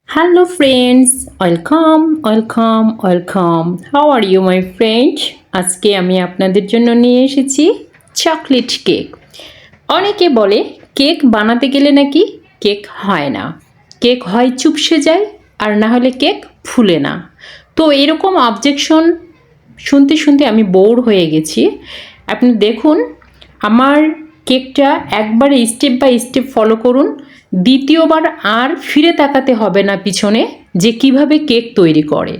Hello friends, welcome. How are you my friend? আজকে আমি আপনাদের জন্য নিয়ে এসেছি চকলেট কেক। অনেকে বলে কেক বানাতে গেলে নাকি কেক হয় না। কেক হয় চুপসে যায় আর না হলে কেক ফুলে না। তো এরকম অবজেকশন শুনতে শুনতে আমি বোর হয়ে গেছি। আপনি দেখুন আমার কেকটা একবারে স্টেপ বাই স্টেপ ফলো করুন। দ্বিতীয়বার আর ফিরে তাকাতে হবে না পিছনে যে কিভাবে কেক তৈরি করে।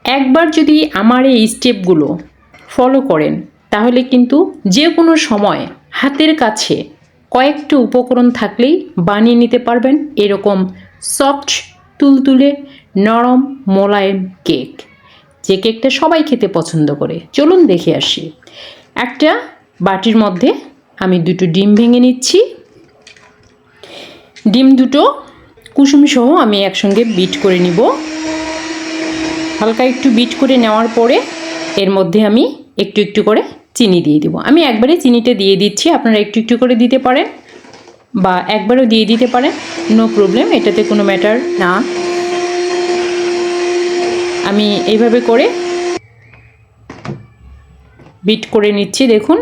একবার যদি আমার এই স্টেপগুলো ফলো করেন তাহলে কিন্তু যে কোনো সময় হাতের কাছে কয়েকটা উপকরণ থাকলেই বানিয়ে নিতে পারবেন এরকম সফট তুলতুলে নরম মোলায়েম কেক, যে কেকটা সবাই খেতে পছন্দ করে। চলুন দেখে আসি। একটা বাটির মধ্যে আমি দুটো ডিম ভেঙে নিচ্ছি। ডিম দুটো কুসুম সহ আমি একসঙ্গে বিট করে নিব। হালকা একটু বিট করে নেওয়ার পরে এর মধ্যে আমি একটু একটু করে চিনি দিয়ে দিব। আমি একবারে চিনিটা দিয়ে দিচ্ছি, আপনারা একটু একটু করে দিতে পারেন বা একবারও দিয়ে দিতে পারেন, নো প্রবলেম, এটাতে কোনো ম্যাটার না। আমি এইভাবে করে বিট করে নিচ্ছি, দেখুন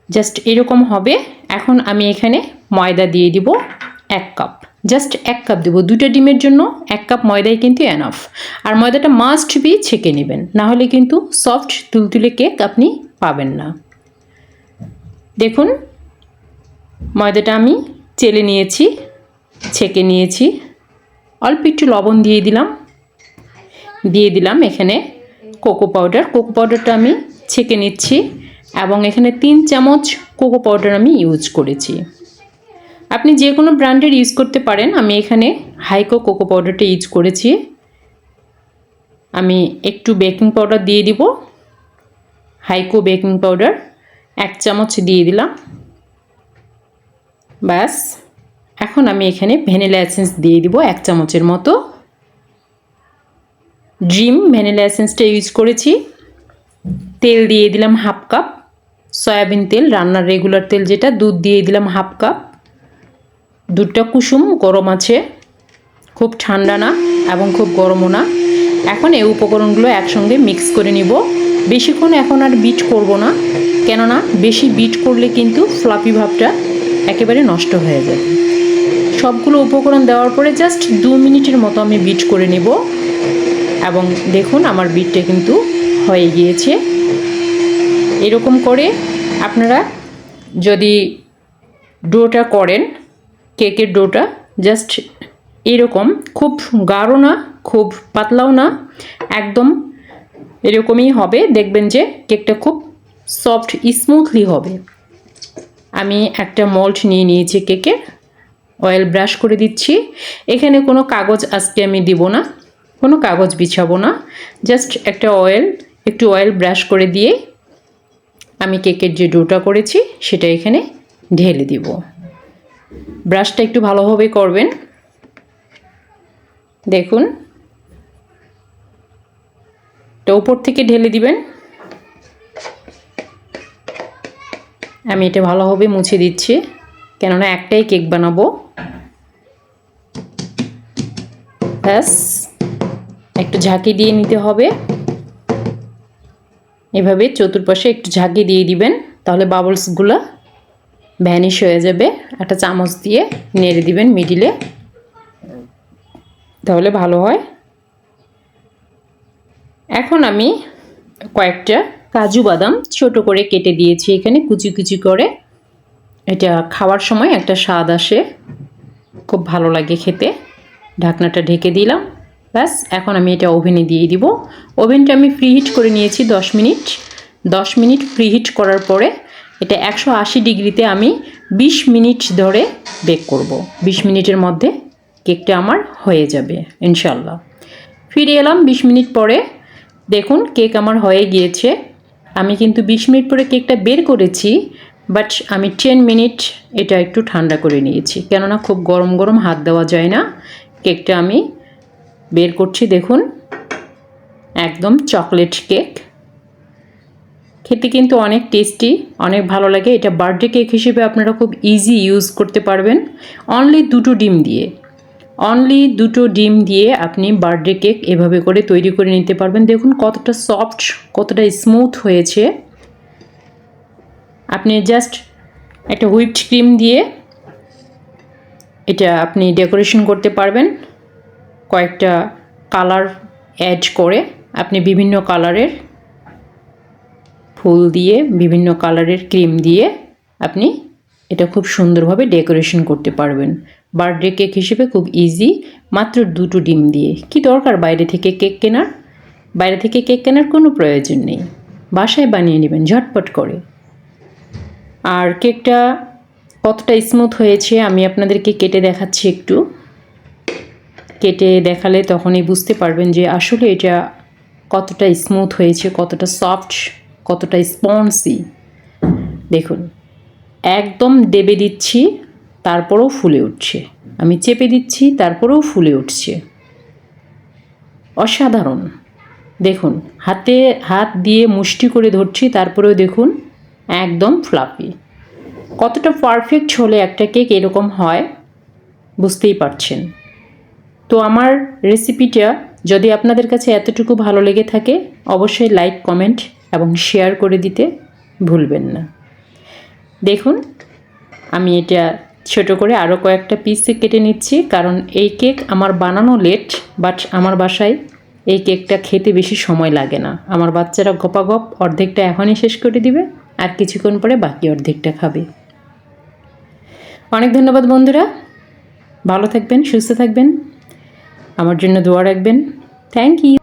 জাস্ট এরকম হবে। এখন আমি এখানে ময়দা দিয়ে দিব 1 কাপ, জাস্ট 1 কাপ দেবো। দুটো ডিমের জন্য 1 কাপ ময়দাই কিন্তু এনাফ। আর ময়দাটা মাস্ট বি ছেঁকে নেবেন, না হলে কিন্তু সফট তুলতুলে কেক আপনি পাবেন না। দেখুন ময়দাটা আমি চেলে নিয়েছি, ছেঁকে নিয়েছি। অল্প একটু লবণ দিয়ে দিলাম এখানে কোকো পাউডারটা আমি ছেঁকে নিচ্ছি এবং এখানে 3 চামচ কোকো পাউডার আমি ইউজ করেছি। আপনি যে কোনো ব্র্যান্ডের ইউজ করতে পারেন, আমি এখানে হাইকো কোকো পাউডারটা ইউজ করেছি। আমি একটু বেকিং পাউডার দিয়ে দিব, হাইকো বেকিং পাউডার 1 চামচ দিয়ে দিলাম। ব্যাস, এখন আমি এখানে ভ্যানিলা এসেন্স দিয়ে দিব 1 চামচের মতো। ড্রিম ভ্যানিলা এসেন্সটা ইউজ করেছি। তেল দিয়ে দিলাম 1/2 কাপ, সয়াবিন তেল, রান্নার রেগুলার তেল যেটা, দুধ দিয়ে দিলাম 1/2 কাপ। দুধটা কুসুম গরম আছে, খুব ঠান্ডা না এবং খুব গরমও না। এখন এই উপকরণগুলো একসঙ্গে মিক্স করে নিব। বেশিক্ষণ এখন আর বিট করব না, কেননা বেশি বিট করলে কিন্তু ফ্লাফি ভাবটা একেবারে নষ্ট হয়ে যাবে। সবগুলো উপকরণ দেওয়ার পরে জাস্ট 2 মিনিটের মতো আমি বিট করে নেব এবং দেখুন আমার বিটটা কিন্তু হয়ে গিয়েছে। এরকম করে আপনারা যদি ডোটা করেন, কেকের ডোটা জাস্ট এরকম, খুব গাঢ় না খুব পাতলাও না, একদম এরকমই হবে। দেখবেন যে কেকটা খুব সফট স্মুথলি হবে। আমি একটা মোল্ড নিয়ে নিয়েছি কেকের, অয়েল ব্রাশ করে দিচ্ছি। এখানে কোনো কাগজ আজকে আমি দিব না, কোনো কাগজ বিছাবো না, জাস্ট একটু অয়েল ব্রাশ করে দিয়ে আমি কেকের যে ডোটা করেছি সেটা এখানে ঢেলে দিব। ব্রাশটা একটু ভালোভাবে করবেন। দেখুন এটা উপর থেকে ঢেলে দিবেন। আমি এটা ভালোভাবে মুছে দিচ্ছি, কেননা একটাই কেক বানাবো। ব্যাস, একটু ঝাঁকি দিয়ে নিতে হবে। এভাবে চতুর্পাশে একটু ঝাঁকি দিয়ে দিবেন, তাহলে বাবলসগুলো ভ্যানিশ হয়ে যাবে। একটা চামচ দিয়ে নেড়ে দিবেন মিডিলে, তাহলে ভালো হয়। এখন আমি কয়েকটা কাজু বাদাম ছোট করে কেটে দিয়েছি এখানে কুচি কুচি করে। এটা খাওয়ার সময় একটা স্বাদ আসে, খুব ভালো লাগে খেতে। ঢাকনাটা ঢেকে দিলাম। ব্যাস, এখন আমি এটা ওভেনে দিয়ে দিব। ওভেনটা আমি প্রিহিট করে নিয়েছি 10 মিনিট। 10 মিনিট প্রিহিট করার পরে এটা 180 ডিগ্রিতে আমি 20 মিনিট ধরে বেক করব। 20 মিনিটের মধ্যে কেকটা আমার হয়ে যাবে ইনশাল্লাহ। ফিরে এলাম 20 মিনিট পরে। দেখুন কেক আমার হয়ে গিয়েছে। আমি কিন্তু 20 মিনিট পরে কেকটা বের করেছি, বাট আমি 10 মিনিট এটা একটু ঠান্ডা করে নিয়েছি, কেননা খুব গরম গরম হাত দেওয়া যায় না। কেকটা আমি বের করছি, দেখুন একদম চকলেট কেক। খেতে কিন্তু অনেক টেস্টি, অনেক ভালো লাগে। এটা বার্থডে কেক হিসেবে আপনারা খুব ইজি ইউজ করতে পারবেন, অনলি 2টো ডিম দিয়ে। অনলি 2টো ডিম দিয়ে আপনি বার্থডে কেক এভাবে করে তৈরি করে নিতে পারবেন। দেখুন কতটা সফট, কতটা স্মুথ হয়েছে। আপনি জাস্ট একটা হুইপড ক্রিম দিয়ে এটা আপনি ডেকোরেশন করতে পারবেন। কয়েকটা কালার অ্যাড করে আপনি বিভিন্ন কালারের ফুল দিয়ে, বিভিন্ন কালারের ক্রিম দিয়ে আপনি এটা খুব সুন্দরভাবে ডেকোরেশন করতে পারবেন। বার্থডে কেক হিসেবে খুব ইজি, মাত্র 2টো ডিম দিয়ে। কি দরকার বাইরে থেকে কেক কেনার? বাইরে থেকে কেক কেনার কোনো প্রয়োজন নেই, বাসায় বানিয়ে নেবেন ঝটপট করে। আর কেকটা কতটা স্মুথ হয়েছে আমি আপনাদেরকে কেটে দেখাচ্ছি একটু। কেটে দেখালে তখনই বুঝতে পারবেন যে আসলে এটা কতটা স্মুথ হয়েছে, কতটা সফট, কতটা স্পঞ্জি। দেখুন একদম দেবে দিচ্ছি তারপরেও ফুলে উঠছে, আমি চেপে দিচ্ছি তারপরেও ফুলে উঠছে। অসাধারণ। দেখুন হাত দিয়ে মুষ্টি করে ধরছি তারপরেও দেখুন একদম ফ্লাফি। কতটা পারফেক্ট হলে একটা কেক এরকম হয় বুঝতেই পারছেন। তো আমার রেসিপিটা যদি আপনাদের কাছে এতটুকু ভালো লেগে থাকে অবশ্যই লাইক, কমেন্ট এবং শেয়ার করে দিতে ভুলবেন না। দেখুন আমি এটা ছোট করে আরও কয়েকটা পিসে কেটে নিচ্ছি, কারণ এই কেক আমার বানানো লেট, বাট আমার বাসায় এই কেকটা খেতে বেশি সময় লাগে না। আমার বাচ্চারা গপাগপ অর্ধেকটা এখনই শেষ করে দিবে, আর কিছুক্ষণ পরে বাকি অর্ধেকটা খাবে। অনেক ধন্যবাদ বন্ধুরা, ভালো থাকবেন, সুস্থ থাকবেন, আমার জন্য দোয়া রাখবেন। Thank you.